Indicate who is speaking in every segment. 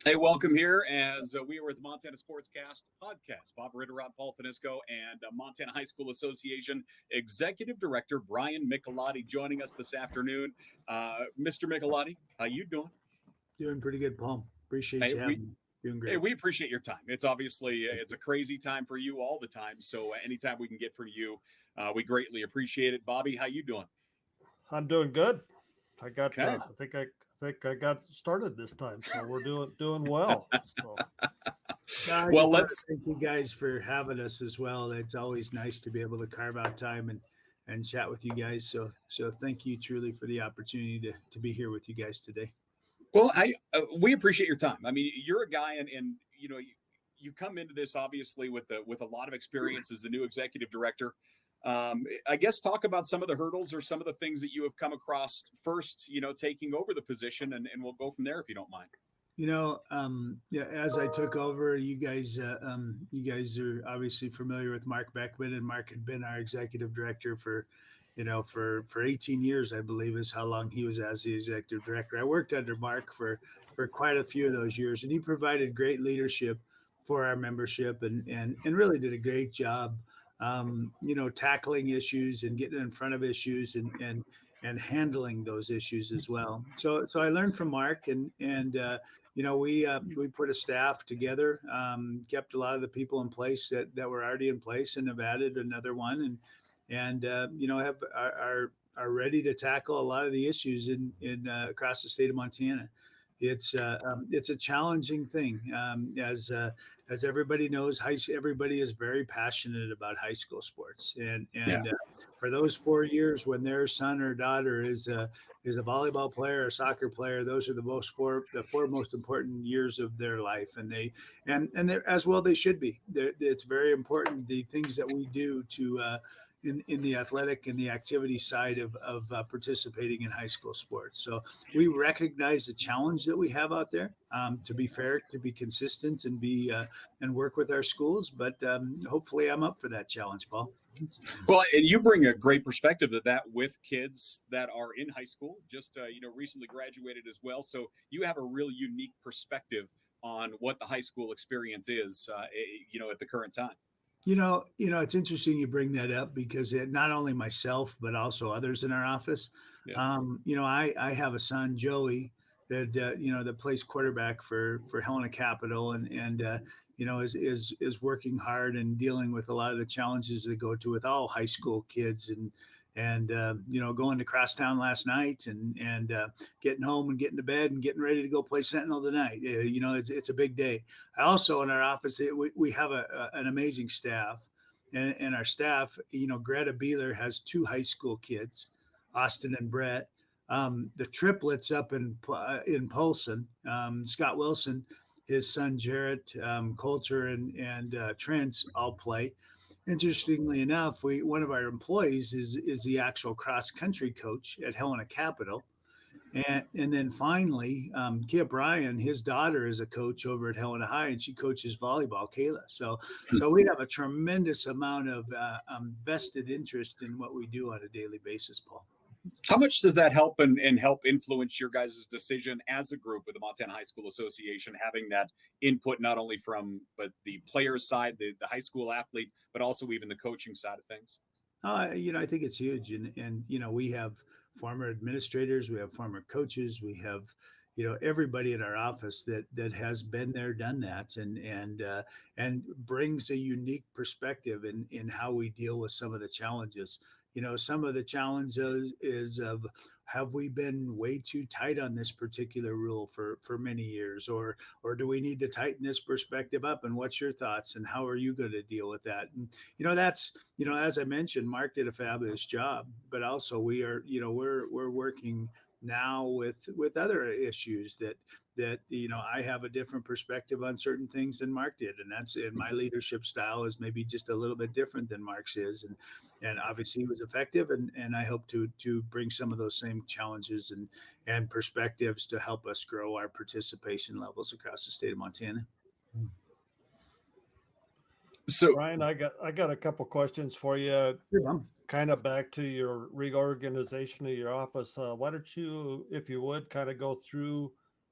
Speaker 1: Hey, welcome here as we are at the Montana Sportscast podcast. Bob Ritterott, Paul Panisco, and Montana High School Association Executive Director Brian Michelotti joining us this afternoon. Mr. Michelotti, how you doing?
Speaker 2: Doing pretty good, Paul. Appreciate
Speaker 1: Hey,
Speaker 2: you having me. Doing
Speaker 1: hey,
Speaker 2: great.
Speaker 1: we appreciate your time. It's obviously it's a crazy time for you all the time. So anytime we can get from you, we greatly appreciate it. Bobby, how you doing?
Speaker 3: I'm doing good. I got.
Speaker 1: Okay.
Speaker 3: I think I got started this time, so we're doing well. So
Speaker 2: I
Speaker 1: Well,
Speaker 2: just want to
Speaker 1: let's
Speaker 2: thank you guys for having us as well. It's always nice to be able to carve out time and chat with you guys. So thank you truly for the opportunity to be here with you guys today.
Speaker 1: Well, I we appreciate your time. I mean, you're a guy, and you come into this obviously with a lot of experience as the new executive director. I guess talk about some of the hurdles or some of the things that you have come across first. Taking over the position, and we'll go from there if you don't mind.
Speaker 2: Yeah, as I took over, you guys are obviously familiar with Mark Beckman, and Mark had been our executive director for 18 years, I believe, is how long he was as the executive director. I worked under Mark for quite a few of those years, and he provided great leadership for our membership, and really did a great job, tackling issues and getting in front of issues and handling those issues as well. So I learned from Mark, and we put a staff together, kept a lot of the people in place that were already in place, and have added another one, and have are ready to tackle a lot of the issues in across the state of Montana. It's a challenging thing, as everybody knows. Everybody is very passionate about high school sports,
Speaker 1: Yeah.
Speaker 2: and for those 4 years when their son or daughter is a volleyball player or soccer player, those are the four most important years of their life, and they're, as well they should be. It's very important, the things that we do to in the athletic and the activity side of participating in high school sports. So we recognize the challenge that we have out there, to be fair, to be consistent, and work with our schools. But hopefully, I'm up for that challenge, Paul.
Speaker 1: Well, and you bring a great perspective to that with kids that are in high school, just recently graduated as well. So you have a real unique perspective on what the high school experience is, at the current time.
Speaker 2: It's interesting you bring that up, because not only myself but also others in our office.
Speaker 1: Yeah.
Speaker 2: I have a son, Joey, that plays quarterback for Helena Capital, and is working hard and dealing with a lot of the challenges that go to with all high school kids, and going to crosstown last night, and getting home and getting to bed and getting ready to go play Sentinel tonight. It's a big day. I also, in our office, we have an amazing staff, and our staff, Greta Beeler has two high school kids, Austin and Brett. The triplets up in Polson, Scott Wilson, his son Jarrett, Coulter, and Trent all play. Interestingly enough, one of our employees is the actual cross country coach at Helena Capital, and then finally, Kip Ryan, his daughter is a coach over at Helena High, and she coaches volleyball, Kayla. So we have a tremendous amount of vested interest in what we do on a daily basis, Paul.
Speaker 1: How much does that help and help influence your guys' decision as a group with the Montana High School Association, having that input not only from but the players' side, the high school athlete, but also even the coaching side of things?
Speaker 2: I think it's huge, and we have former administrators, we have former coaches, we have everybody in our office that has been there, done that, and brings a unique perspective in how we deal with some of the challenges. Some of the challenges is of, have we been way too tight on this particular rule for many years, or do we need to tighten this perspective up? And what's your thoughts, and how are you going to deal with that? And that's, as I mentioned, Mark did a fabulous job, but also we're working now with other issues that I have a different perspective on certain things than Mark did, and that's, in my leadership style is maybe just a little bit different than Mark's is, and obviously he was effective, and I hope to bring some of those same challenges and perspectives to help us grow our participation levels across the state of Montana.
Speaker 1: So,
Speaker 3: Brian, I got a couple questions for you.
Speaker 2: Sure.
Speaker 3: Kind of back to your reorganization of your office. Why don't you, if you would, kind of go through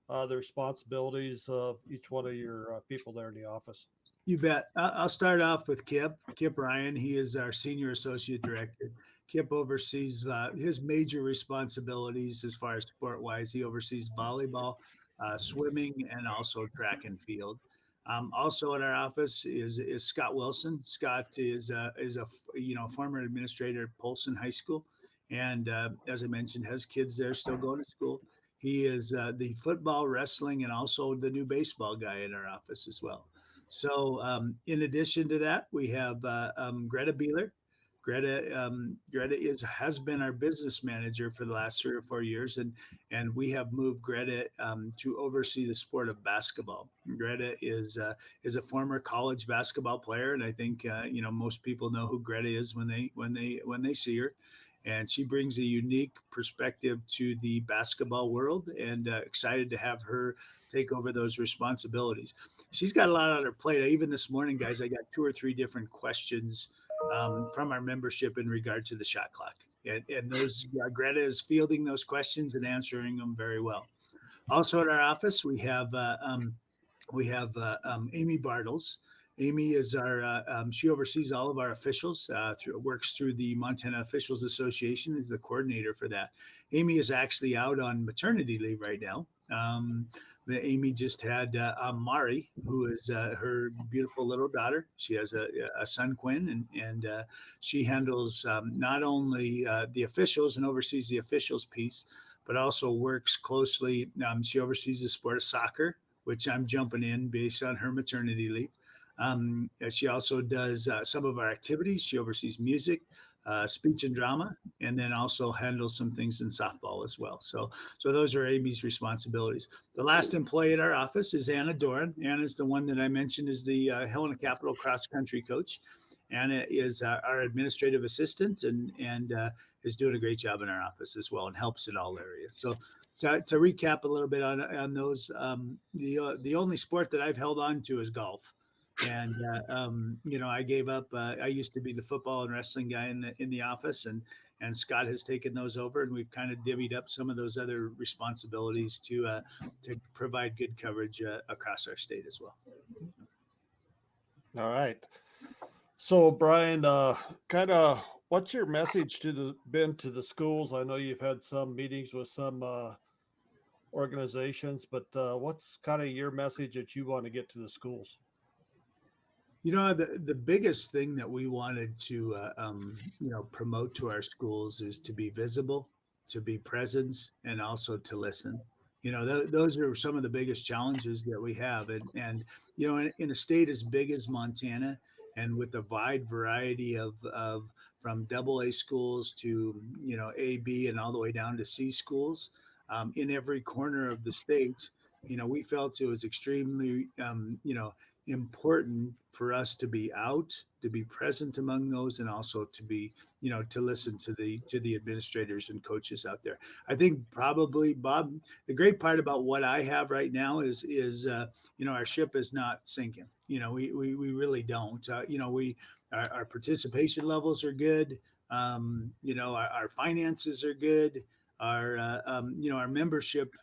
Speaker 3: the responsibilities of each one of your people there in the office?
Speaker 2: You bet. I'll start off with Kip. Kip Ryan. He is our senior associate director. Kip oversees his major responsibilities as far as sport wise. He oversees volleyball, swimming, and also track and field. Also in our office is Scott Wilson. Scott is a former administrator at Polson High School, and as I mentioned, has kids there still going to school. He is the football, wrestling, and also the new baseball guy in our office as well. So, in addition to that, we have Greta Beeler. Greta has been our business manager for the last 3 or 4 years, and we have moved Greta to oversee the sport of basketball. Greta is a former college basketball player, and I think most people know who Greta is when they see her. And she brings a unique perspective to the basketball world, and excited to have her take over those responsibilities. She's got a lot on her plate. Even this morning, guys, I got 2 or 3 different questions from our membership in regard to the shot clock, and those Greta is fielding those questions and answering them very well. Also at our office, we have Amy Bartles. Amy is she oversees all of our officials, works through the Montana Officials Association, is the coordinator for that. Amy is actually out on maternity leave right now. Amy just had Mari, who is her beautiful little daughter. She has a son, Quinn, and she handles not only the officials and oversees the officials piece, but also works closely. She oversees the sport of soccer, which I'm jumping in based on her maternity leave. She also does some of our activities. She oversees music, speech and drama, and then also handles some things in softball as well. So those are Amy's responsibilities. The last employee at our office is Anna Doran. Anna is the one that I mentioned is the Helena Capital cross country coach. Anna is our administrative assistant and is doing a great job in our office as well and helps in all areas. So to recap a little bit on those, the only sport that I've held on to is golf. And I gave up. I used to be the football and wrestling guy in the office, and Scott has taken those over, and we've kind of divvied up some of those other responsibilities to provide good coverage across our state as well.
Speaker 3: All right. So, Brian, kind of what's your message to the schools? I know you've had some meetings with some organizations, but what's kind of your message that you want to get to the schools?
Speaker 2: The biggest thing that we wanted to promote to our schools is to be visible, to be present, and also to listen. Those are some of the biggest challenges that we have, and in a state as big as Montana, and with a wide variety of from AA schools to A, B, and all the way down to C schools, in every corner of the state, we felt it was extremely important for us to be out, to be present among those, and also to be, to listen to the administrators and coaches out there. I think probably, Bob, the great part about what I have right now is our ship is not sinking. We really don't. Our participation levels are good. Our finances are good. Our membership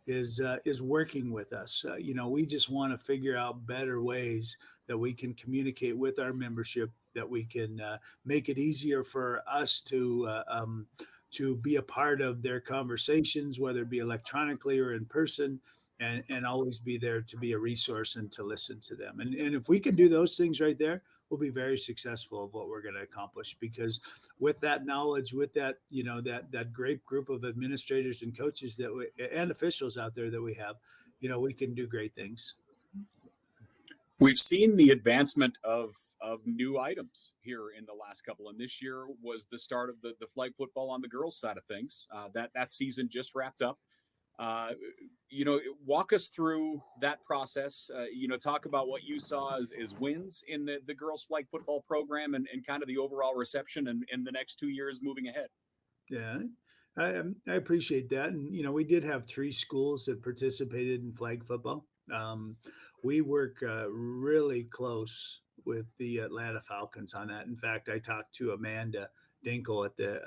Speaker 2: is working with us. We just want to figure out better ways that we can communicate with our membership, that we can make it easier for us to be a part of their conversations, whether it be electronically or in person, and always be there to be a resource and to listen to them. And if we can do those things right there, we'll be very successful of what we're going to accomplish, because with that knowledge, with that, that great group of administrators and coaches and officials out there that we have, we can do great things.
Speaker 1: We've seen the advancement of new items here in the last couple, and this year was the start of the flag football on the girls' side of things. That season just wrapped up. Walk us through that process. Talk about what you saw as wins in the girls' flag football program and kind of the overall reception in the next 2 years moving ahead.
Speaker 2: Yeah, I appreciate that. And, we did have 3 schools that participated in flag football. We work really close with the Atlanta Falcons on that. In fact, I talked to Amanda Dinkle at the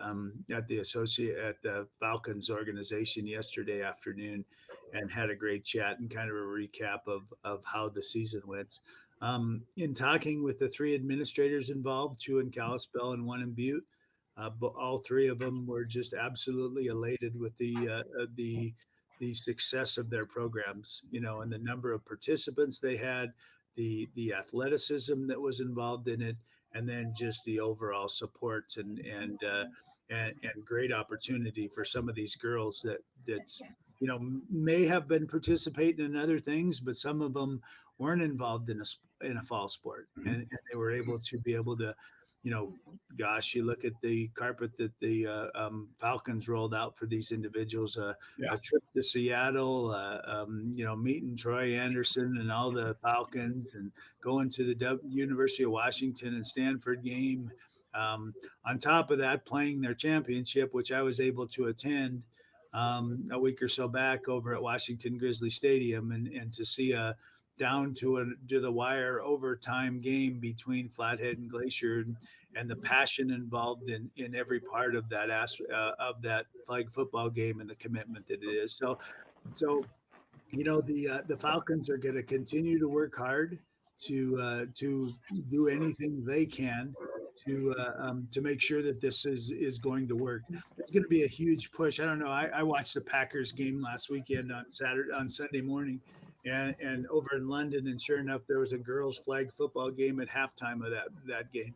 Speaker 2: Falcons organization yesterday afternoon, and had a great chat and kind of a recap of how the season went. In talking with the three administrators involved, two in Kalispell and one in Butte, but all three of them were just absolutely elated with the success of their programs, and the number of participants they had, the athleticism that was involved in it, and then just the overall support and great opportunity for some of these girls that may have been participating in other things, but some of them weren't involved in a fall sport, and they were able to gosh, you look at the carpet that the Falcons rolled out for these individuals, a trip to Seattle, meeting Troy Anderson and all the Falcons, and going to the University of Washington and Stanford game. On top of that, playing their championship, which I was able to attend a week or so back over at Washington Grizzly Stadium, and to see a down to the wire overtime game between Flathead and Glacier, and the passion involved in every part of that flag football game and the commitment that it is. So the Falcons are going to continue to work hard to do anything they can to make sure that this is going to work. There's going to be a huge push. I don't know. I watched the Packers game last weekend on Sunday morning, and over in London, and sure enough, there was a girls' flag football game at halftime of that game.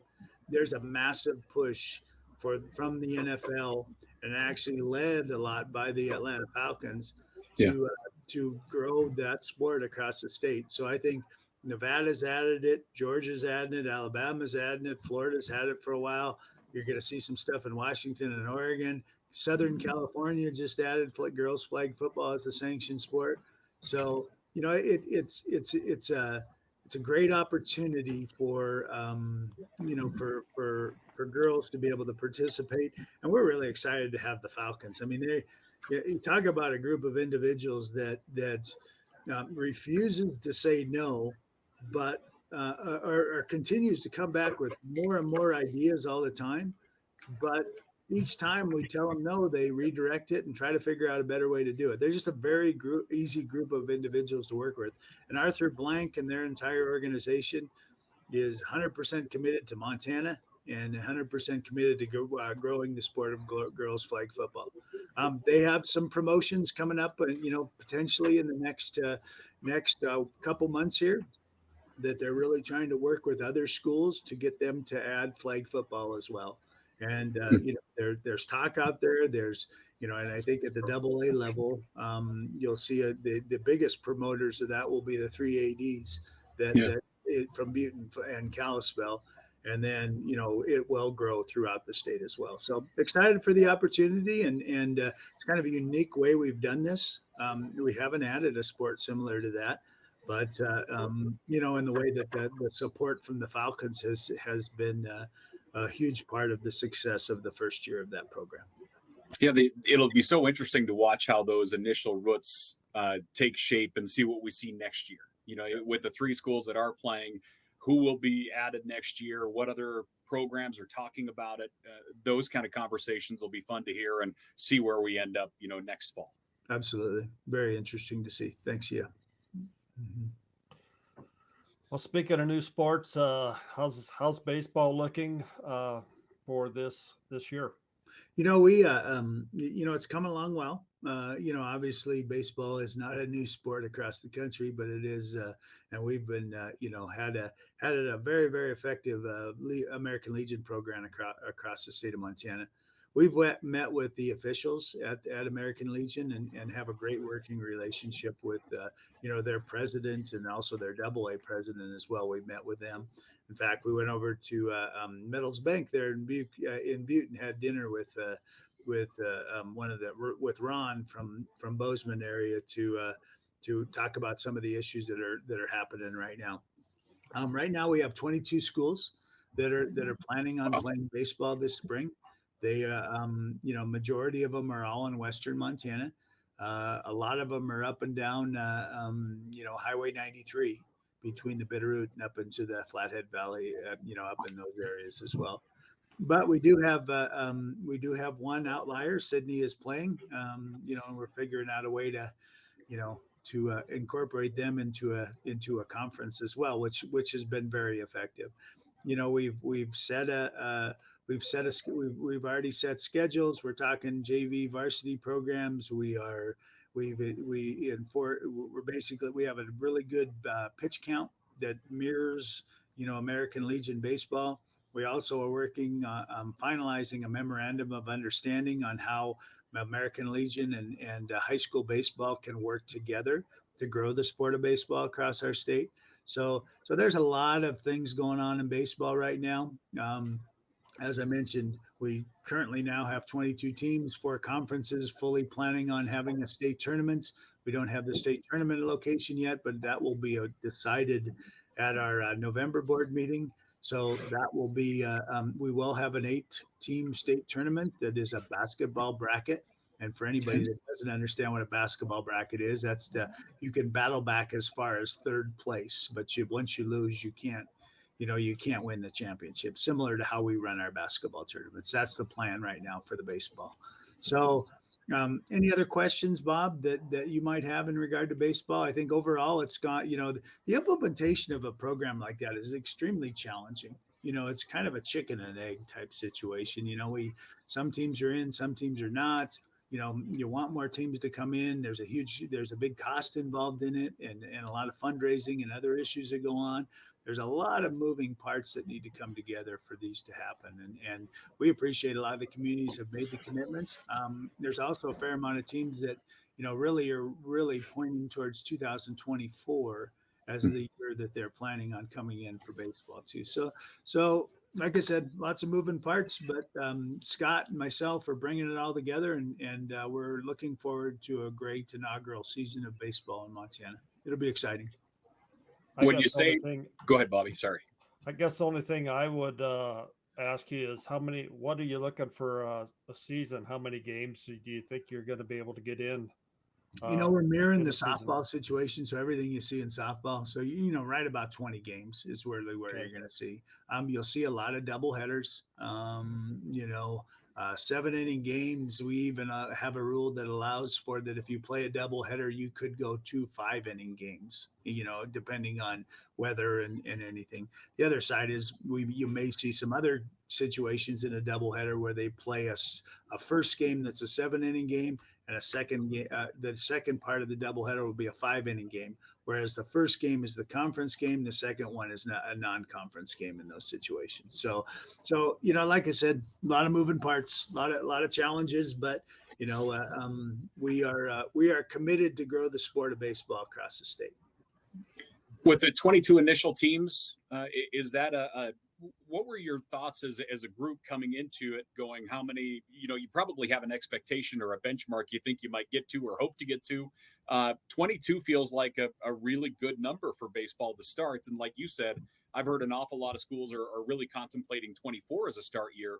Speaker 2: There's a massive push from the NFL, and actually led a lot by the Atlanta Falcons to grow that sport across the state. So I think Nevada's added it, Georgia's added it, Alabama's added it, Florida's had it for a while. You're going to see some stuff in Washington and Oregon. Southern California just added girls flag football as a sanctioned sport. So it's a great opportunity for for girls to be able to participate, and we're really excited to have the Falcons. I mean, you talk about a group of individuals that refuses to say no, but or continues to come back with more and more ideas all the time. But each time we tell them no, they redirect it and try to figure out a better way to do it. They're just a very easy group of individuals to work with. And Arthur Blank and their entire organization is 100% committed to Montana and 100% committed to growing the sport of girls flag football. They have some promotions coming up, potentially in the next couple months here, that they're really trying to work with other schools to get them to add flag football as well. And there's talk out there. There's and I think at the AA level, you'll see the biggest promoters of that will be the three ADs from Butte and Kalispell, and then it will grow throughout the state as well. So excited for the opportunity, and it's kind of a unique way we've done this. We haven't added a sport similar to that, but in the way that the support from the Falcons has been a huge part of the success of the first year of that program.
Speaker 1: Yeah, it'll be so interesting to watch how those initial roots take shape and see what we see next year. With the three schools that are playing, who will be added next year, what other programs are talking about it. Those kind of conversations will be fun to hear and see where we end up, next fall.
Speaker 2: Absolutely. Very interesting to see. Thanks. Yeah. Mm-hmm.
Speaker 3: Well, speaking of new sports, how's baseball looking for this year?
Speaker 2: It's coming along well. Obviously baseball is not a new sport across the country, but it is, and we've been, had a very, very effective American Legion program across the state of Montana. We've met with the officials at American Legion and have a great working relationship with, their president and also their AA president as well. We've met with them. In fact, we went over to Metals Bank there in Butte and had dinner with Ron from Bozeman area to talk about some of the issues that are happening right now. Right now, we have 22 schools that are planning on playing baseball this spring. They, majority of them are all in Western Montana. A lot of them are up and down, Highway 93 between the Bitterroot and up into the Flathead Valley, up in those areas as well. But we do have one outlier. Sydney is playing, and we're figuring out a way to, to incorporate them into a conference as well, which has been very effective. We've set a we've already set schedules. We're talking JV varsity programs. We're basically, we have a really good pitch count that mirrors American Legion baseball. We also are working on finalizing a memorandum of understanding on how American Legion and high school baseball can work together to grow the sport of baseball across our state. So there's a lot of things going on in baseball right now. As I mentioned, we currently now have 22 teams, 4 conferences, fully planning on having a state tournament. We don't have the state tournament location yet, but that will be decided at our November board meeting. So that will be, we will have an 8-team state tournament that is a basketball bracket. And for anybody that doesn't understand what a basketball bracket is, you can battle back as far as 3rd place, but once you lose, you can't win the championship, similar to how we run our basketball tournaments. That's the plan right now for the baseball. So any other questions, Bob, that you might have in regard to baseball? I think overall it's got, the implementation of a program like that is extremely challenging. It's kind of a chicken and egg type situation. Some teams are in, some teams are not. You want more teams to come in. There's a big cost involved in it, and a lot of fundraising and other issues that go on. There's a lot of moving parts that need to come together for these to happen. And we appreciate a lot of the communities have made the commitment. There's also a fair amount of teams that, really are pointing towards 2024 as the year that they're planning on coming in for baseball too. So like I said, lots of moving parts, but Scott and myself are bringing it all together, and we're looking forward to a great inaugural season of baseball in Montana. It'll be exciting.
Speaker 1: When you say, go ahead, Bobby. Sorry.
Speaker 3: I guess the only thing I would ask you is what are you looking for a season? How many games do you think you're going to be able to get in?
Speaker 2: We're mirroring the softball situation. So everything you see in softball. So, right about 20 games is where you're going to see. You'll see a lot of double headers, 7-inning games. We even have a rule that allows for that if you play a double header, you could go 2 5-inning games, depending on weather and anything. The other side is you may see some other situations in a double header where they play a first game that's a 7-inning game, and a second game. The second part of the doubleheader will be a 5-inning game, whereas the first game is the conference game. The second one is a non-conference game in those situations. So like I said, a lot of moving parts, a lot of challenges, but we are committed to grow the sport of baseball across the state.
Speaker 1: With the 22 initial teams, is that what were your thoughts as a group coming into it, going how many, you probably have an expectation or a benchmark you think you might get to or hope to get to. 22 feels like a really good number for baseball to start. And like you said, I've heard an awful lot of schools are really contemplating 24 as a start year.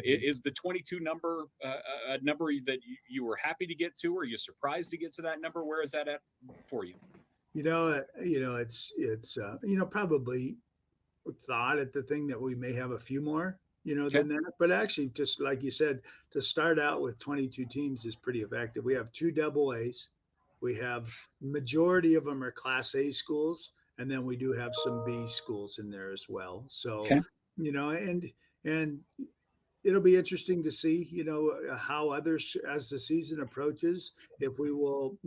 Speaker 1: Is the 22 number a number that you were happy to get to, or are you surprised to get to that number? Where is that at for you?
Speaker 2: It's probably thought at the thing that we may have a few more, than that. But actually, just like you said, to start out with 22 teams is pretty effective. We have 2 double A's. We have majority of them are Class A schools, and then we do have some B schools in there as well. So, and it'll be interesting to see, how others, as the season approaches, if we will,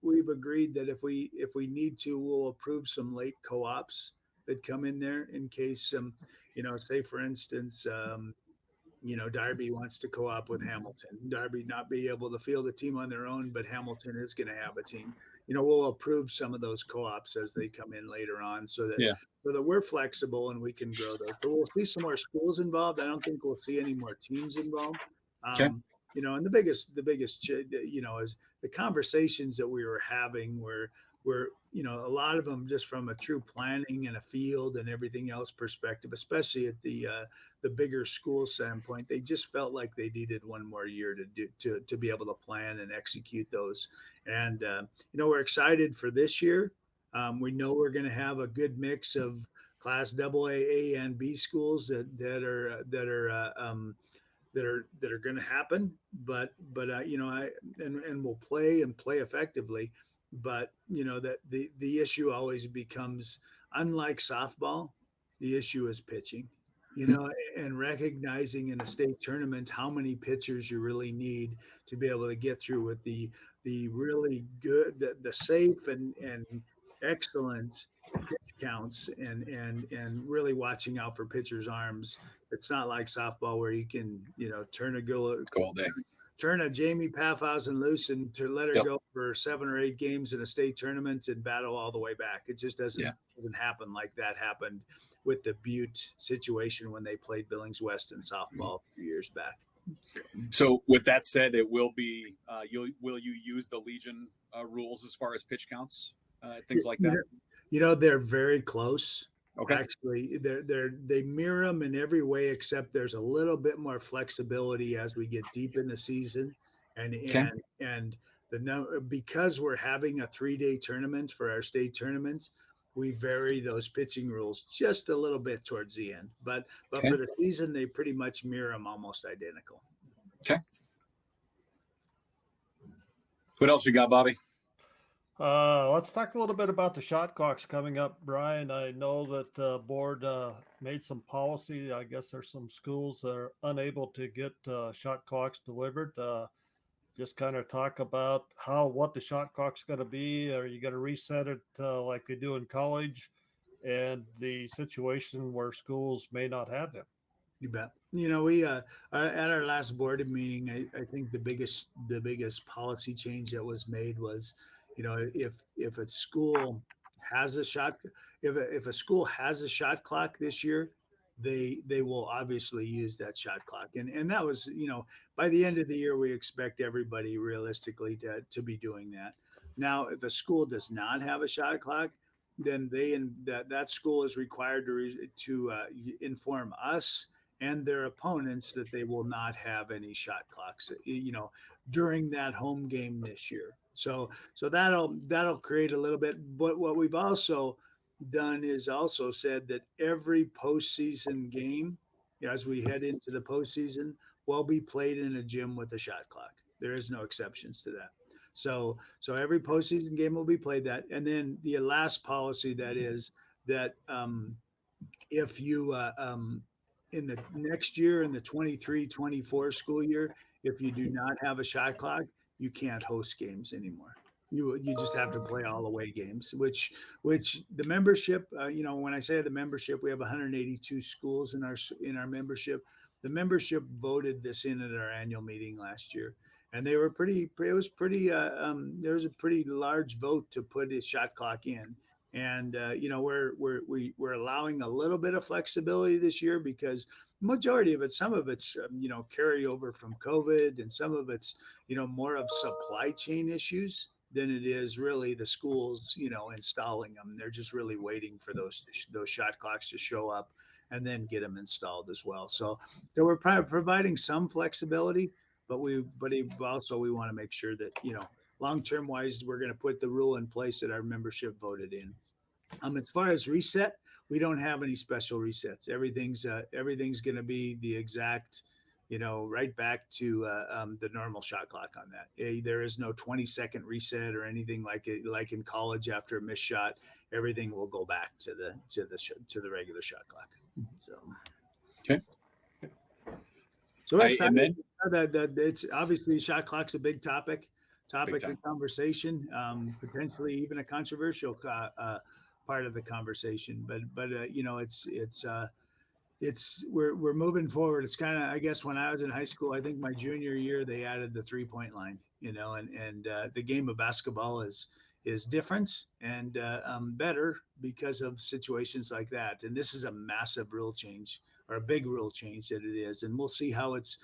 Speaker 2: we've agreed that if we need to, we'll approve some late co-ops that come in there in case say for instance, Darby wants to co-op with Hamilton. Darby not be able to field a team on their own, but Hamilton is going to have a team. We'll approve some of those co-ops as they come in later on, so that we're flexible and we can grow those. So we'll see some more schools involved. I don't think we'll see any more teams involved. And the biggest, is the conversations that we were having were a lot of them just from a true planning and a field and everything else perspective, especially at the bigger school standpoint. They just felt like they needed one more year to be able to plan and execute those. And we're excited for this year. We know we're going to have a good mix of Class AA and B schools that are going to happen, but we'll play effectively. but that the issue always becomes, unlike softball, the issue is pitching. And recognizing in a state tournament how many pitchers you really need to be able to get through with the really good, the safe and excellent pitch counts, and really watching out for pitchers' arms. It's not like softball where you can turn a girl,
Speaker 1: Go all day.
Speaker 2: turn a Jamie Paffhausen loose and to let her
Speaker 1: Yep.
Speaker 2: go for 7 or 8 games in a state tournament and battle all the way back. It just doesn't happen like that happened with the Butte situation when they played Billings West in softball a few years back.
Speaker 1: So with that said, it will be, will you use the Legion rules as far as pitch counts, things like that?
Speaker 2: They're very close.
Speaker 1: Okay.
Speaker 2: Actually, they mirror them in every way, except there's a little bit more flexibility as we get deep in the season, and because we're having a 3-day tournament for our state tournaments, we vary those pitching rules just a little bit towards the end. But for the season, they pretty much mirror them almost identical.
Speaker 1: Okay. What else you got, Bobby?
Speaker 3: Let's talk a little bit about the shot clocks coming up, Brian. I know that the board made some policy. I guess there's some schools that are unable to get shot clocks delivered. Just kind of talk about what the shot clock's going to be. Are you going to reset it like they do in college, and the situation where schools may not have them?
Speaker 2: You bet. We at our last board meeting, I think the biggest policy change that was made was, if a school has a shot, if a school has a shot clock this year, they will obviously use that shot clock, and that was, by the end of the year, we expect everybody realistically to be doing that. Now, if a school does not have a shot clock, then that school is required to inform us and their opponents that they will not have any shot clocks, during that home game this year. So that'll create a little bit. But what we've also done is also said that every postseason game, as we head into the postseason, will be played in a gym with a shot clock. There is no exceptions to that. So every postseason game will be played that. And then the last policy that is that if you in the next year, in the 23-24 school year, if you do not have a shot clock, you can't host games anymore. You just have to play all away games, which the membership, when I say the membership, we have 182 schools in our membership. The membership voted this in at our annual meeting last year, and there was a pretty large vote to put a shot clock in. And we're allowing a little bit of flexibility this year because majority of it, some of it's carryover from COVID, and some of it's more of supply chain issues than it is really the schools installing them. They're just really waiting for those shot clocks to show up and then get them installed as well. So we're providing some flexibility, but we want to make sure that long-term wise, we're going to put the rule in place that our membership voted in. As far as reset, we don't have any special resets. Everything's going to be the exact, right back to the normal shot clock on that. There is no 20-second reset or anything like in college after a missed shot. Everything will go back to the regular shot clock. So,
Speaker 1: okay.
Speaker 2: So and then that it's obviously shot clock's a big topic of conversation, potentially even a controversial part of the conversation. But we're moving forward. It's kind of, I guess, when I was in high school, I think my junior year they added the 3-point line, and the game of basketball is different and better because of situations like that. And this is a massive rule change, or a big rule change that it is. And we'll see how it's,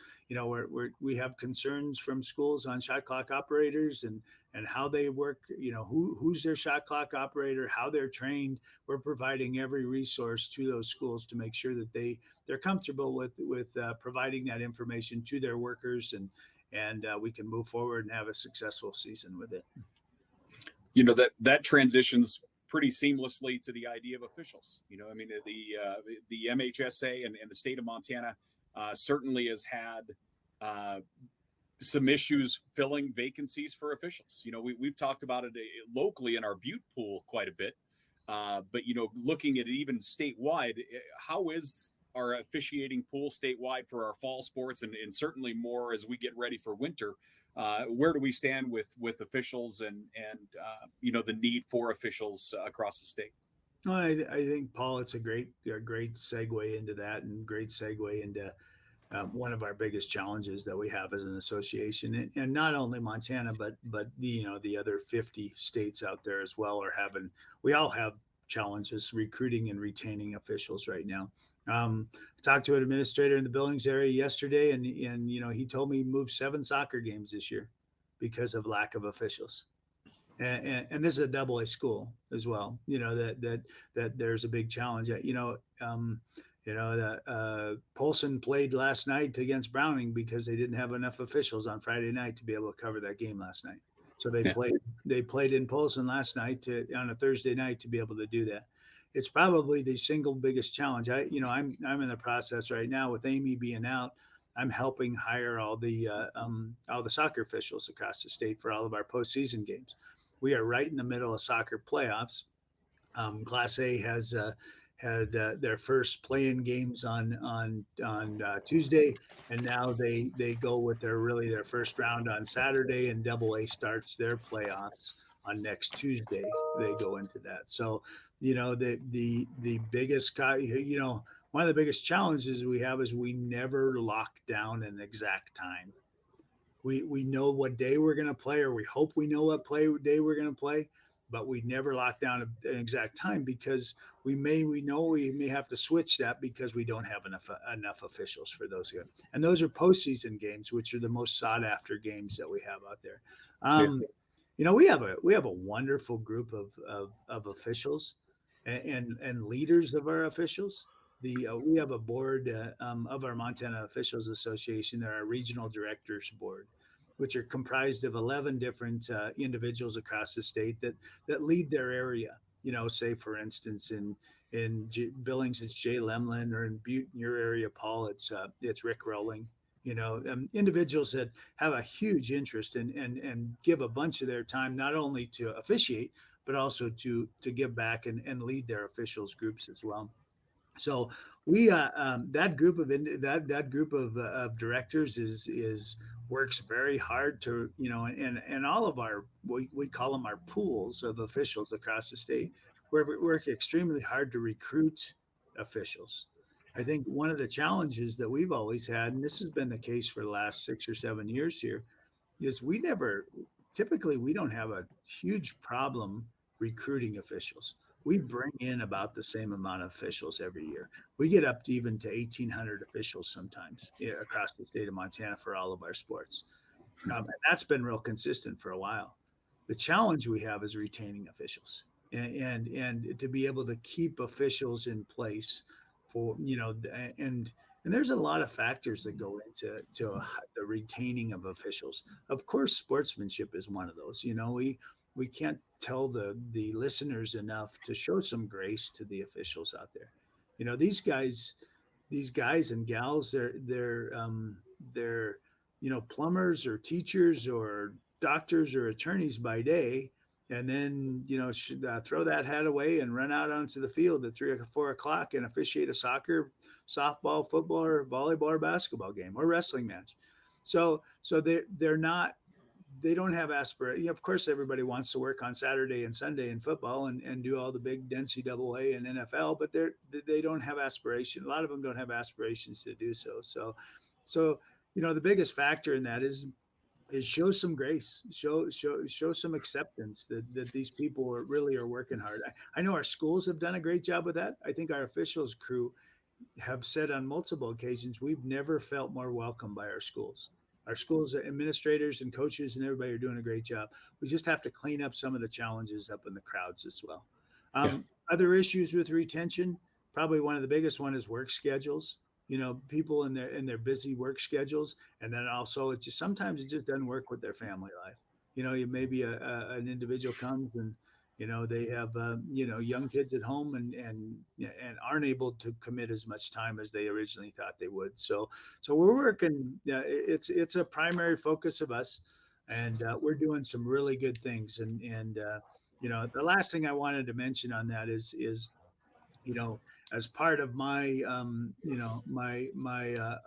Speaker 2: we have concerns from schools on shot clock operators and how they work, who's their shot clock operator, how they're trained. We're providing every resource to those schools to make sure that they're comfortable with providing that information to their workers, and we can move forward and have a successful season with it.
Speaker 1: That transitions pretty seamlessly to the idea of officials. The MHSA and the state of Montana certainly has had some issues filling vacancies for officials. We've talked about it locally in our Butte pool quite a bit. But, looking at it even statewide, how is our officiating pool statewide for our fall sports and certainly more as we get ready for winter? Where do we stand with officials and the need for officials across the state?
Speaker 2: Well, I think, Paul, it's a great segue into that, and great segue into one of our biggest challenges that we have as an association, and not only Montana, but the other 50 states out there as well are having. We all have challenges recruiting and retaining officials right now. Talked to an administrator in the Billings area yesterday, and he told me he moved 7 soccer games this year because of lack of officials. And this is a double A school as well. That there's a big challenge. Polson played last night against Browning because they didn't have enough officials on Friday night to be able to cover that game last night. So they played in Polson last night on a Thursday night to be able to do that. It's probably the single biggest challenge. I'm in the process right now with Amy being out. I'm helping hire all the soccer officials across the state for all of our postseason games. We are right in the middle of soccer playoffs. Class A has had their first play-in games on Tuesday, and now they go with their first round on Saturday, and Double A starts their playoffs on next Tuesday. They go into that. So the biggest one of the biggest challenges we have is we never lock down an exact time. We know what day we're going to play, or we hope we know what day we're going to play, but we never lock down an exact time because we may have to switch that because we don't have enough officials for those games. And those are postseason games, which are the most sought after games that we have out there. We have a wonderful group of officials and leaders of our officials. We have a board of our Montana Officials Association. They're our regional directors board, which are comprised of 11 different individuals across the state that lead their area. Say for instance in Billings it's Jay Lemlin, or in Butte, in your area, Paul, it's Rick Rowling. Individuals that have a huge interest and give a bunch of their time not only to officiate but also to give back and lead their officials groups as well. So we that group of directors is works very hard to and all of our we call them our pools of officials across the state. We work extremely hard to recruit officials. I think one of the challenges that we've always had, and this has been the case for the last 6 or 7 years here, is we don't have a huge problem recruiting officials. We bring in about the same amount of officials every year. We get up to even to 1,800 officials sometimes across the state of Montana for all of our sports. And that's been real consistent for a while. The challenge we have is retaining officials and to be able to keep officials in place for, and there's a lot of factors that go into the retaining of officials. Of course, sportsmanship is one of those. We can't tell the listeners enough to show some grace to the officials out there. These guys and gals, they're plumbers or teachers or doctors or attorneys by day, and then throw that hat away and run out onto the field at 3 or 4 o'clock and officiate a soccer, softball, football, or volleyball or basketball game or wrestling match. So they don't have aspiration. Of course, everybody wants to work on Saturday and Sunday in football and do all the big NCAA and NFL, but they don't have aspiration. A lot of them don't have aspirations to do so. So the biggest factor in that is show some grace, show some acceptance that these people are working hard. I know our schools have done a great job with that. I think our officials crew have said on multiple occasions, we've never felt more welcome by our schools. Our schools administrators and coaches and everybody are doing a great job. We just have to clean up some of the challenges up in the crowds as well. Other issues with retention, probably one of the biggest one is work schedules. People in their busy work schedules, and then also sometimes it just doesn't work with their family life. Maybe an individual comes They have young kids at home and aren't able to commit as much time as they originally thought they would. So we're working. It's a primary focus of us, and we're doing some really good things. And the last thing I wanted to mention on that is as part of my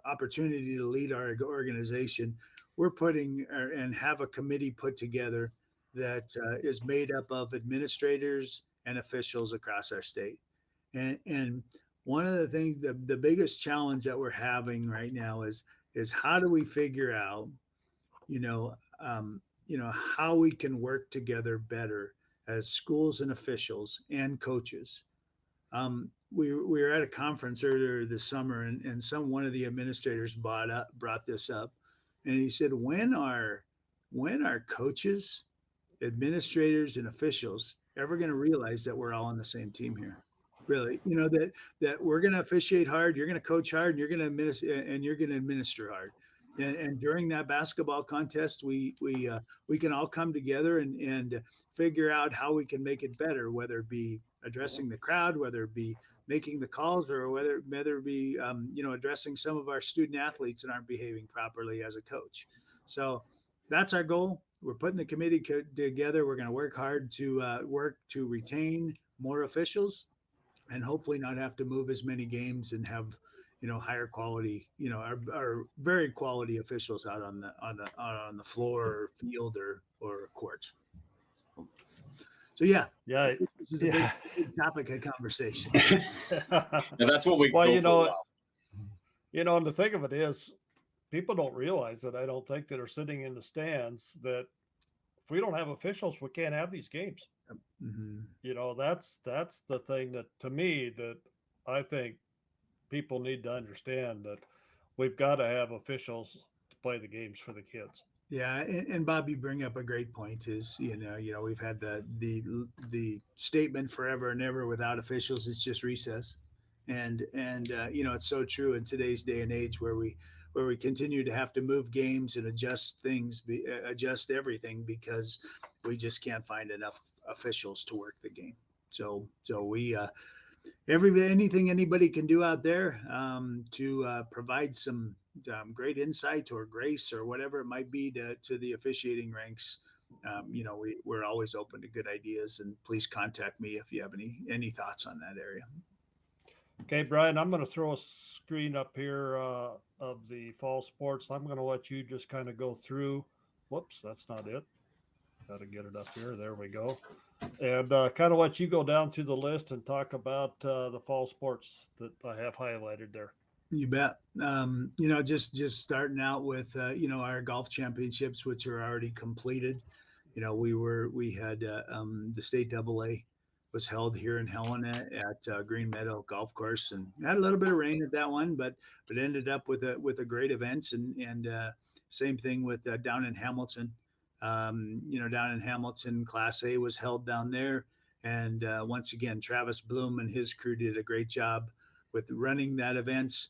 Speaker 2: opportunity to lead our organization, we're putting and have a committee put together that is made up of administrators and officials across our state. And one of the things, the biggest challenge that we're having right now is how do we figure out, how we can work together better as schools and officials and coaches. We were at a conference earlier this summer, and one of the administrators brought this up, and he said, when are coaches, administrators, and officials ever going to realize that we're all on the same team here? Really, that we're going to officiate hard, you're going to coach hard, and you're going to administer hard. And during that basketball contest, we can all come together and figure out how we can make it better, whether it be addressing the crowd, whether it be making the calls, or whether it be addressing some of our student athletes that aren't behaving properly as a coach. So that's our goal. We're putting the committee together. We're going to work hard to work to retain more officials and hopefully not have to move as many games and have higher quality, our very quality officials out on the floor or field or court. So yeah,
Speaker 3: Yeah,
Speaker 2: this is a big topic of conversation.
Speaker 1: And that's what we
Speaker 3: well,
Speaker 1: go for a while.
Speaker 3: And the thing of it is, people don't realize that, I don't think, that are sitting in the stands, that if we don't have officials, we can't have these games.
Speaker 2: Mm-hmm.
Speaker 3: That's the thing that, to me, that I think people need to understand, that we've got to have officials to play the games for the kids.
Speaker 2: Yeah, and Bob, you bring up a great point. Is we've had the statement forever and ever, without officials, it's just recess, and it's so true in today's day and age where we continue to have to move games and adjust everything because we just can't find enough officials to work the game. So we anything anybody can do out there to provide some great insight or grace or whatever it might be to the officiating ranks. We're always open to good ideas, and please contact me if you have any thoughts on that area.
Speaker 3: Okay, Brian, I'm going to throw a screen up here of the fall sports. I'm going to let you just kind of go through. Whoops, that's not it. Got to get it up here. There we go. And kind of let you go down through the list and talk about the fall sports that I have highlighted there.
Speaker 2: You bet. Just starting out with our golf championships, which are already completed. We had the state AA was held here in Helena at Green Meadow Golf Course, and had a little bit of rain at that one, but ended up with a great event. And same thing with down in Hamilton. Down in Hamilton, Class A was held down there, and once again, Travis Bloom and his crew did a great job with running that event.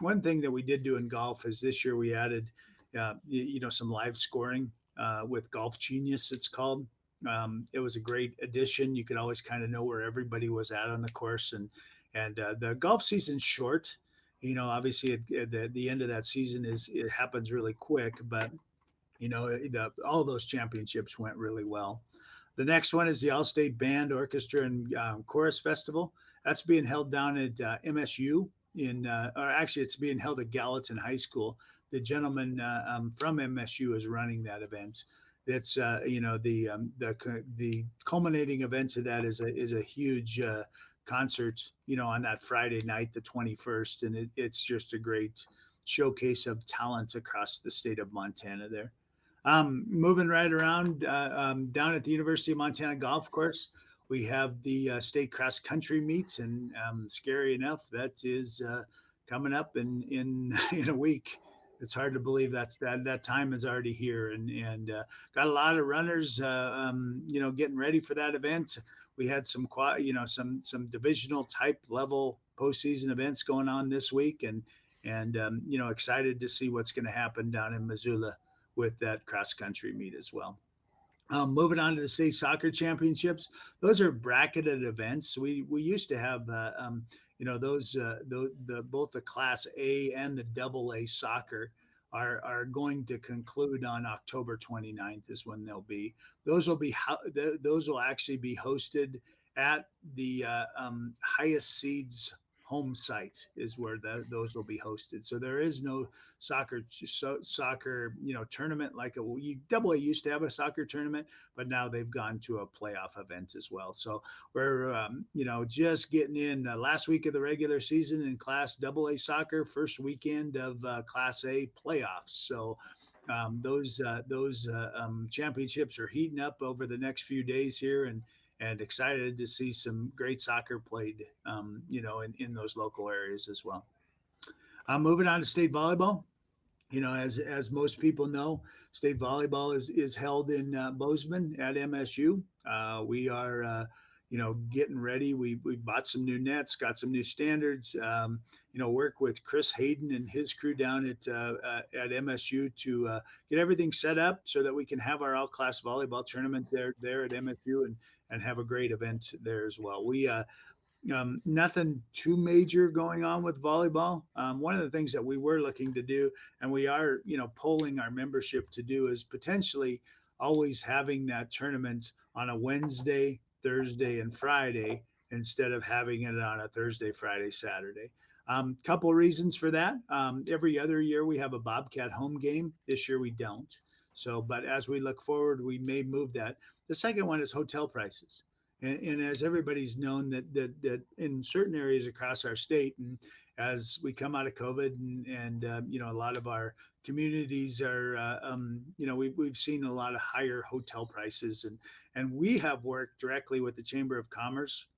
Speaker 2: One thing that we did do in golf is this year we added, some live scoring with Golf Genius, it's called. It was a great addition. You could always kind of know where everybody was at on the course, and the golf season's short. Obviously at the end of that season it happens really quick, but all those championships went really well. The next one is the All-State Band, Orchestra, and Chorus Festival. That's being held down at MSU or actually it's being held at Gallatin High School. The gentleman from MSU is running that event. That's the culminating event of that is a huge concert, on that Friday night, the 21st, and it's just a great showcase of talent across the state of Montana there. Moving right around down at the University of Montana Golf Course, we have the state cross country meet, and scary enough, that is coming up in a week. It's hard to believe that time is already here, and got a lot of runners, getting ready for that event. We had some divisional type level postseason events going on this week, and excited to see what's going to happen down in Missoula with that cross country meet as well. Moving on to the state soccer championships, those are bracketed events. We used to have those the both the Class A and the Double A soccer are going to conclude on October 29th is when they'll be. Those will actually be hosted at the highest seeds home site is where those will be hosted. So there is no soccer tournament like Double A used to have a soccer tournament, but now they've gone to a playoff event as well. So we're just getting in last week of the regular season in Class Double A soccer, first weekend of Class A playoffs. So those championships are heating up over the next few days here, and excited to see some great soccer played, in those local areas as well. Moving on to state volleyball. As most people know, state volleyball is held in Bozeman at MSU. We are, getting ready. We bought some new nets, got some new standards. Work with Chris Hayden and his crew down at MSU to get everything set up so that we can have our all-class volleyball tournament there at MSU and have a great event there as well. We nothing too major going on with volleyball. One of the things that we were looking to do, and we are, polling our membership to do, is potentially always having that tournament on a Wednesday, Thursday, and Friday instead of having it on a Thursday, Friday, Saturday. Couple reasons for that. Every other year we have a Bobcat home game. This year we don't. So, but as we look forward, we may move that. The second one is hotel prices. And as everybody's known that in certain areas across our state, and as we come out of COVID, and a lot of our communities are, we've seen a lot of higher hotel prices, and we have worked directly with the Chamber of Commerce.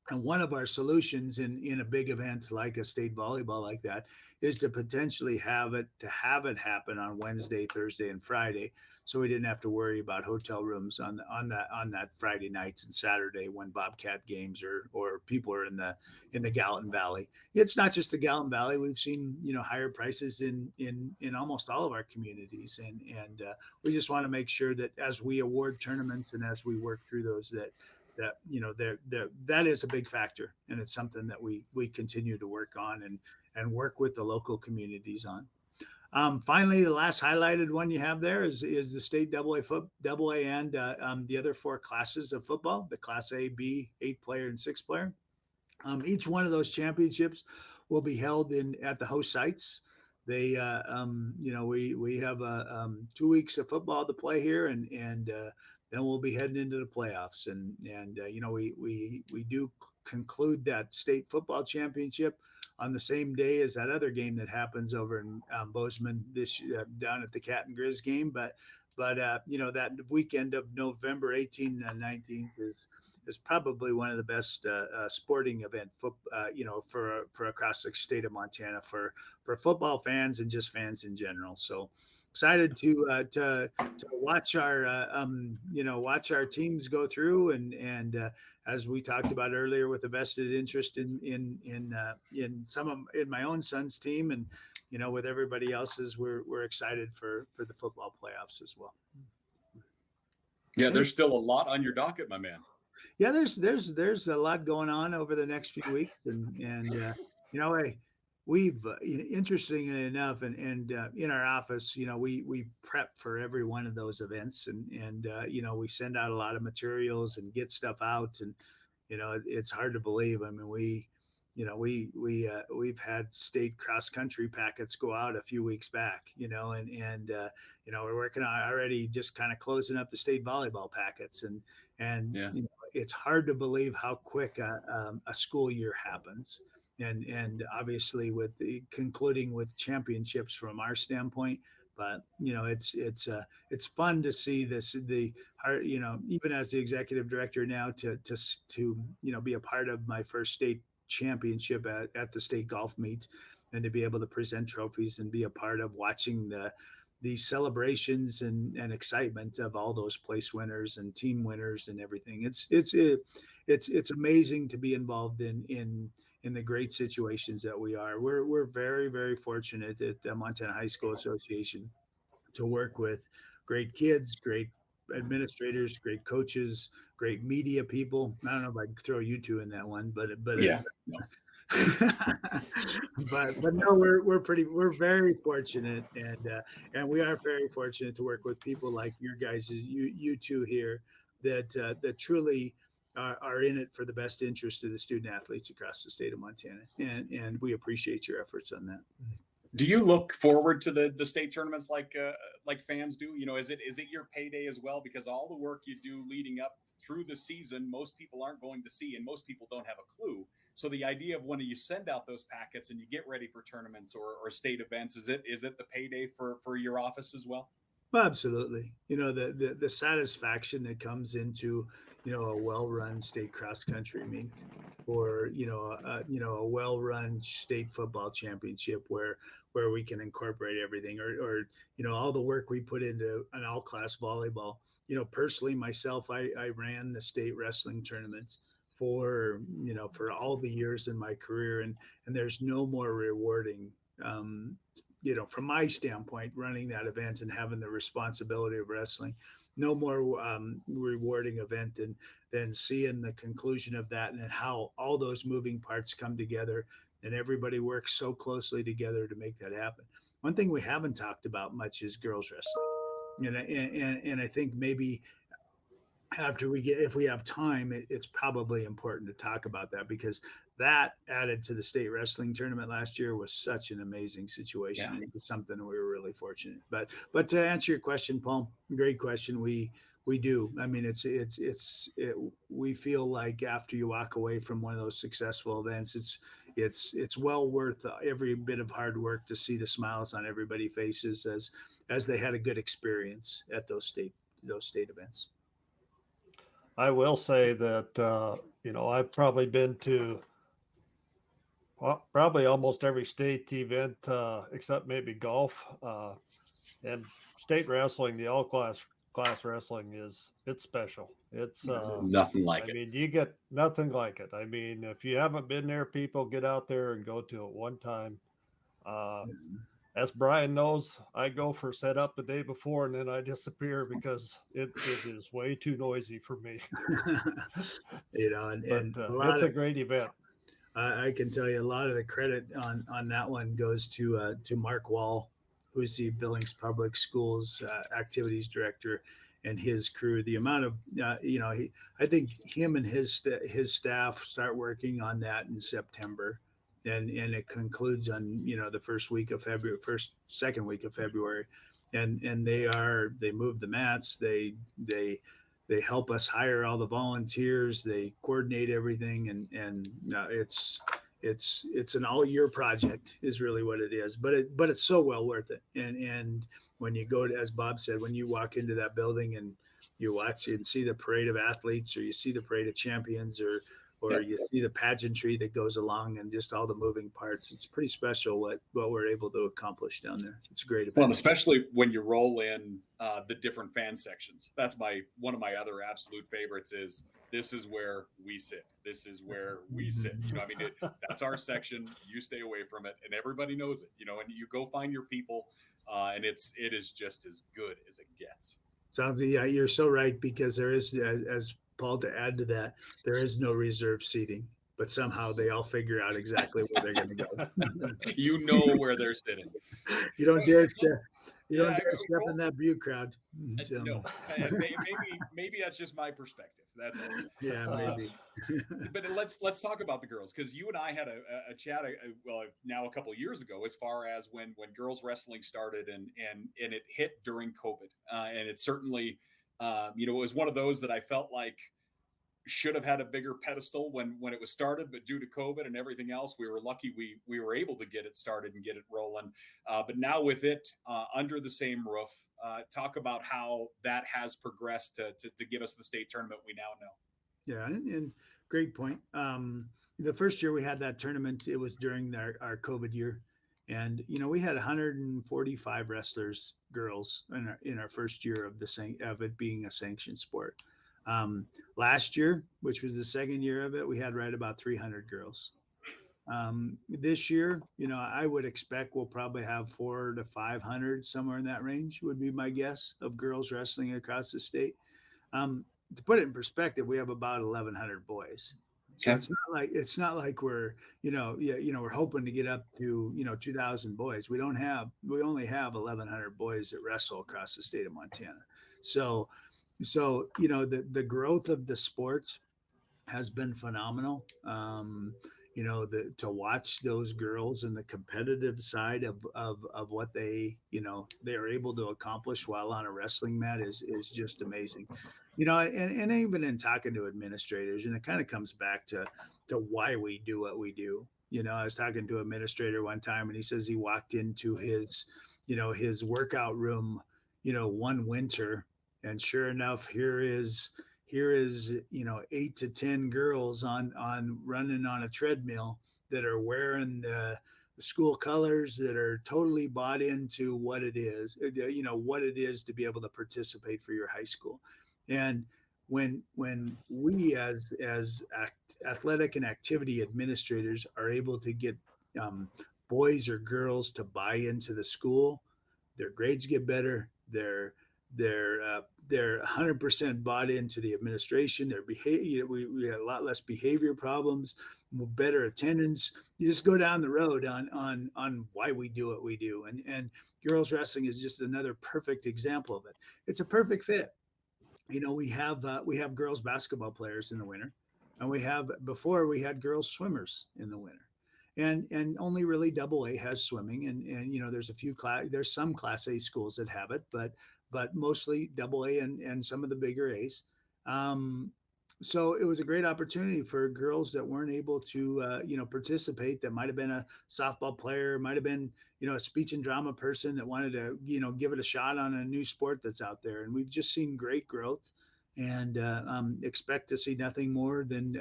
Speaker 2: And one of our solutions in a big event like a state volleyball like that is to potentially have it happen on Wednesday, Thursday, and Friday, so we didn't have to worry about hotel rooms on that Friday nights and Saturday when Bobcat games or people are in the Gallatin Valley. It's not just the Gallatin Valley. We've seen higher prices in almost all of our communities, and we just want to make sure that as we award tournaments and as we work through those that is a big factor, and it's something that we continue to work on and work with the local communities on. Finally, the last highlighted one you have there is the state double A and the other four classes of football, the Class A, B, 8-player, and 6-player. Each one of those championships will be held at the host sites. They, we have 2 weeks of football to play here, and then we'll be heading into the playoffs. And we do conclude that state football championship on the same day as that other game that happens over in Bozeman down at the Cat and Grizz game. But that weekend of November 18th and 19th is probably one of the best sporting event for across the state of Montana for football fans and just fans in general. So excited to watch our teams go through, and as we talked about earlier, with a vested interest in my own son's team, and with everybody else's, we're excited for the football playoffs as well.
Speaker 1: Yeah, there's still a lot on your docket, my man.
Speaker 2: Yeah, there's a lot going on over the next few weeks, and we've interestingly enough, and in our office, we prep for every one of those events, and we send out a lot of materials and get stuff out, and it's hard to believe. I mean, we've had state cross country packets go out a few weeks back, and we're working on already just kind of closing up the state volleyball packets, and
Speaker 1: Yeah.
Speaker 2: It's hard to believe how quick a school year happens. And obviously with the concluding with championships from our standpoint, but it's fun to see even as the executive director now to be a part of my first state championship at the state golf meet, and to be able to present trophies and be a part of watching the celebrations and excitement of all those place winners and team winners and everything. It's amazing to be involved in the great situations that we are. We're very, very fortunate at the Montana High School Association to work with great kids, great administrators, great coaches, great media people. I don't know if I can throw you two in that one, but
Speaker 1: Yeah. No.
Speaker 2: but no, we're very fortunate, and we are very fortunate to work with people like your guys, you two here, that truly are in it for the best interest of the student athletes across the state of Montana, and we appreciate your efforts on that.
Speaker 1: Do you look forward to the state tournaments like fans do? Is it your payday as well? Because all the work you do leading up through the season, most people aren't going to see, and most people don't have a clue. So the idea of when you send out those packets and you get ready for tournaments or state events, is it the payday for your office as well?
Speaker 2: Well, absolutely. The satisfaction that comes into, a well-run state cross-country meet, or a well-run state football championship where we can incorporate everything, or all the work we put into an all-class volleyball. Personally, myself, I ran the state wrestling tournaments for all the years in my career, and there's no more rewarding, from my standpoint, running that event and having the responsibility of wrestling, no more rewarding event than seeing the conclusion of that, and how all those moving parts come together and everybody works so closely together to make that happen. One thing we haven't talked about much is girls wrestling, and I think maybe if we have time, it's probably important to talk about that, because that added to the state wrestling tournament last year was such an amazing situation.
Speaker 1: Yeah.
Speaker 2: It was something we were really fortunate. But to answer your question, Paul, great question. We do. I mean, we feel like after you walk away from one of those successful events, it's well worth every bit of hard work to see the smiles on everybody's faces as they had a good experience at those state events.
Speaker 3: I will say that, I've probably been to probably almost every state event except maybe golf. And state wrestling, the all class wrestling it's special. It's
Speaker 1: Nothing like
Speaker 3: I
Speaker 1: it.
Speaker 3: mean, you get nothing like it. I mean, if you haven't been there, people get out there and go to it one time. As Brian knows, I go for setup the day before and then I disappear because it is way too noisy for me.
Speaker 2: And
Speaker 3: It's a great event.
Speaker 2: I can tell you a lot of the credit on that one goes to Mark Wall, who's the Billings Public Schools activities director, and his crew. The amount of I think him and his staff start working on that in September, and it concludes on the second week of February, and they move the mats, they help us hire all the volunteers, they coordinate everything, and it's an all year project is really what it is, but it's so well worth it. And when you go to, as Bob said, when you walk into that building and you watch and see the parade of athletes, or you see the parade of champions, or you see the pageantry that goes along, and just all the moving parts, it's pretty special what we're able to accomplish down there. It's a great event.
Speaker 1: Well, and especially when you roll in the different fan sections. That's one of my other absolute favorites. Is this is where we sit. This is where we sit. I mean, that's our section. You stay away from it, and everybody knows it. And you go find your people, and it is just as good as it gets.
Speaker 2: Sounds, yeah, you're so right, because there is, as Paul, to add to that, there is no reserve seating, but somehow they all figure out exactly where they're going to go.
Speaker 1: Where they're sitting.
Speaker 2: You don't dare step in that view crowd.
Speaker 1: No, maybe that's just my perspective. That's all.
Speaker 2: Yeah, maybe.
Speaker 1: But let's talk about the girls, because you and I had a chat now a couple of years ago, as far as when girls wrestling started and it hit during COVID, and it certainly it was one of those that I felt like should have had a bigger pedestal when it was started, but due to COVID and everything else, we were lucky we were able to get it started and get it rolling. But now with it under the same roof, talk about how that has progressed to give us the state tournament we now know.
Speaker 2: Yeah, and great point. The first year we had that tournament, it was during our COVID year, and we had 145 wrestlers, girls, in our first year of it being a sanctioned sport. Last year, which was the second year of it, we had right about 300 girls. This year, I would expect we'll probably have 400 to 500, somewhere in that range would be my guess, of girls wrestling across the state. To put it in perspective, we have about 1,100 boys. So
Speaker 1: Okay.
Speaker 2: it's not like we're, we're hoping to get up to, 2,000 boys. We only have 1,100 boys that wrestle across the state of Montana. So the growth of the sport has been phenomenal. To watch those girls and the competitive side of what they are able to accomplish while on a wrestling mat is just amazing. And even in talking to administrators, and it kind of comes back to why we do what we do. I was talking to an administrator one time, and he says he walked into his workout room, one winter, and sure enough, here is 8 to 10 girls on running on a treadmill that are wearing the school colors, that are totally bought into what it is, what it is to be able to participate for your high school. And when we as athletic and activity administrators are able to get boys or girls to buy into the school, their grades get better. They're 100% bought into the administration. Their behavior, we had a lot less behavior problems, better attendance. You just go down the road on why we do what we do, and girls wrestling is just another perfect example of it. It's a perfect fit. We have girls basketball players in the winter, and before we had girls swimmers in the winter, and only really double A has swimming, and there's some class A schools that have it, but mostly double A and some of the bigger A's. So it was a great opportunity for girls that weren't able to participate, that might have been a softball player, might have been a speech and drama person that wanted to give it a shot on a new sport that's out there. And we've just seen great growth, and expect to see nothing more than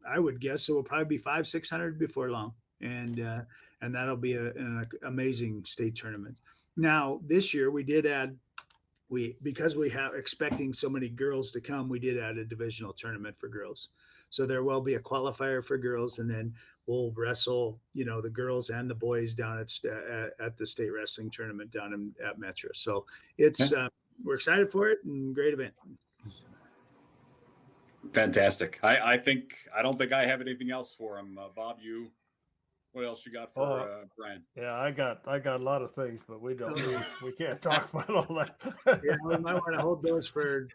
Speaker 2: I would guess it will probably be 500-600 before long, and that'll be an amazing state tournament. Now this year because we have expecting so many girls to come, we did add a divisional tournament for girls. So there will be a qualifier for girls, and then we'll wrestle, the girls and the boys down at the state wrestling tournament down at Metro. So we're excited for it, and great event.
Speaker 1: Fantastic. I don't think I have anything else for him. Bob, what else you got for Brian?
Speaker 3: Yeah, I got a lot of things, but we can't talk about all that.
Speaker 2: Yeah, we might want to hold those for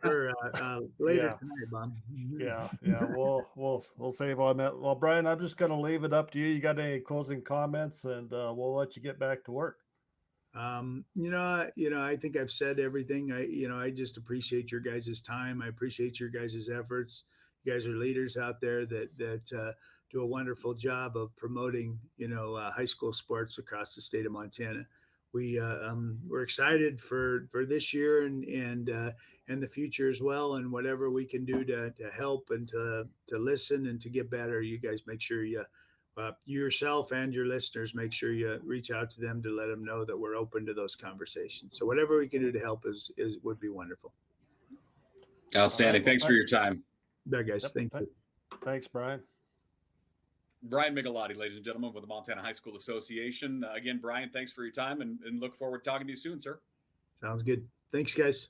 Speaker 2: later tonight, Bob.
Speaker 3: Yeah. We'll save on that. Well, Brian, I'm just going to leave it up to you. You got any closing comments, and we'll let you get back to work.
Speaker 2: I think I've said everything. I just appreciate your guys' time. I appreciate your guys' efforts. You guys are leaders out there that do a wonderful job of promoting, high school sports across the state of Montana. We're excited for this year and the future as well, and whatever we can do to help and to listen and to get better. You guys make sure you yourself and your listeners, make sure you reach out to them to let them know that we're open to those conversations. So whatever we can do to help would be wonderful.
Speaker 1: Outstanding. Thanks for your time.
Speaker 2: Yeah, guys. Thank you.
Speaker 3: Thanks, Brian.
Speaker 1: Brian Michelotti, ladies and gentlemen, with the Montana High School Association. Again, Brian, thanks for your time, and look forward to talking to you soon, sir.
Speaker 2: Sounds good. Thanks, guys.